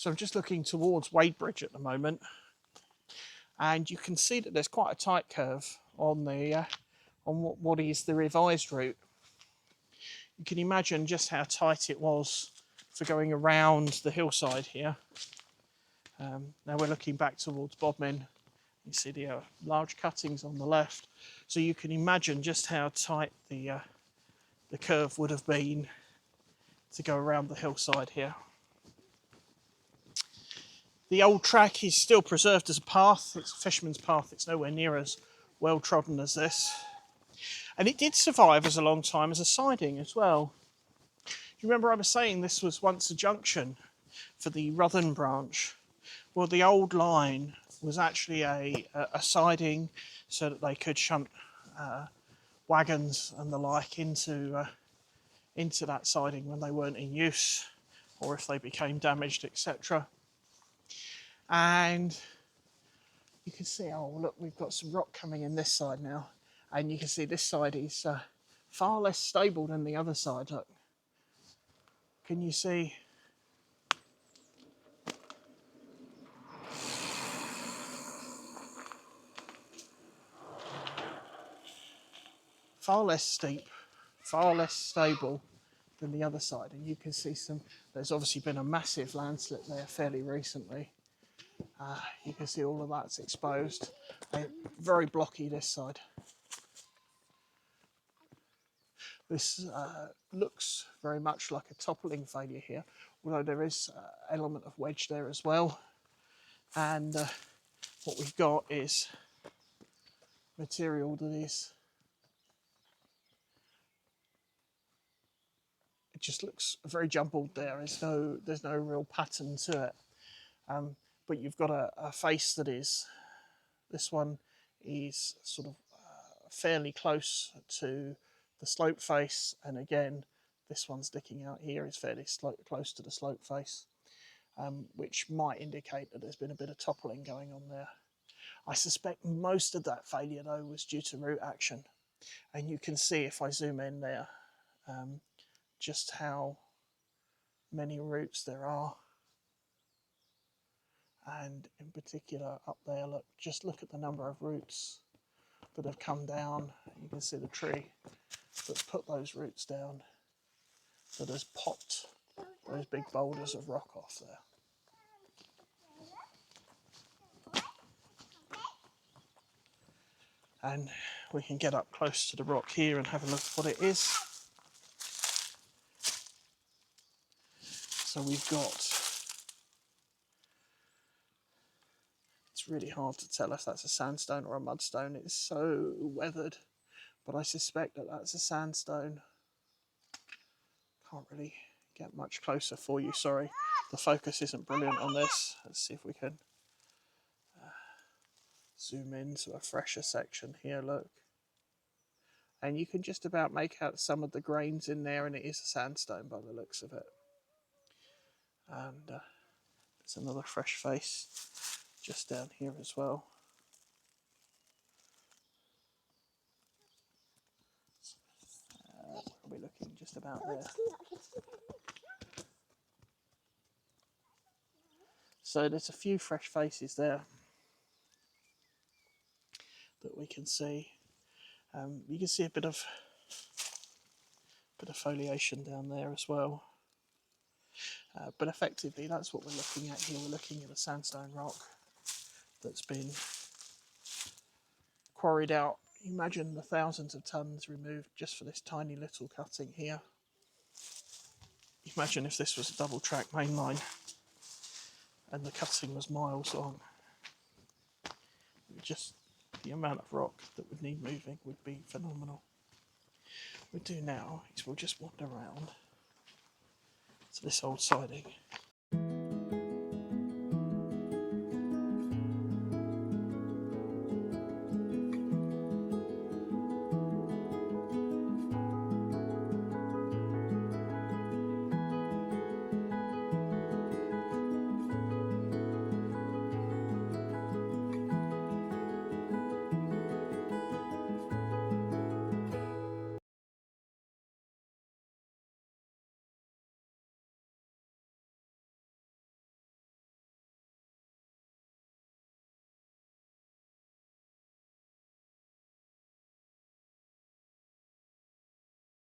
So I'm just looking towards Wadebridge at the moment, and you can see that there's quite a tight curve on the on what is the revised route. You can imagine just how tight it was for going around the hillside here. Now we're looking back towards Bodmin. You see the large cuttings on the left, so you can imagine just how tight the curve would have been to go around the hillside here. The old track is still preserved as a path. It's a fisherman's path. It's nowhere near as well trodden as this. And it did survive as a long time as a siding as well. Do you remember I was saying this was once a junction for the Ruthen branch? Well, the old line was actually a siding so that they could shunt wagons and the like into that siding when they weren't in use, or if they became damaged, etc. And you can see, oh look, we've got some rock coming in this side now, and you can see this side is far less stable than the other side. Look, can you see? Far less steep, far less stable than the other side, and you can see there's obviously been a massive landslip there fairly recently. You can see all of that's exposed. Very blocky this side. This looks very much like a toppling failure here, although there is an element of wedge there as well. And what we've got is material that is, it just looks very jumbled there. There's no real pattern to it. But you've got a face that is, this one is sort of fairly close to the slope face, and again this one sticking out here is fairly close to the slope face, which might indicate that there's been a bit of toppling going on there. I suspect most of that failure though was due to root action, and you can see if I zoom in there just how many roots there are. And in particular up there, just look at the number of roots that have come down. You can see the tree that's put those roots down, that has popped those big boulders of rock off there. And we can get up close to the rock here and have a look at what it is. So we've got, it's really hard to tell if that's a sandstone or a mudstone. It's so weathered, but I suspect that that's a sandstone. Can't really get much closer for you, sorry. The focus isn't brilliant on this. Let's see if we can zoom into a fresher section here, look. And you can just about make out some of the grains in there, and it is a sandstone by the looks of it. And there's another fresh face just down here as well. Where are we looking? Just about there. So there's a few fresh faces there that we can see. You can see a bit of foliation down there as well. But effectively, that's what we're looking at here. We're looking at a sandstone rock that's been quarried out. Imagine the thousands of tons removed just for this tiny little cutting here. Imagine if this was a double track main line and the cutting was miles long. Just the amount of rock that would need moving would be phenomenal. What we'll do now is we'll just wander around to this old siding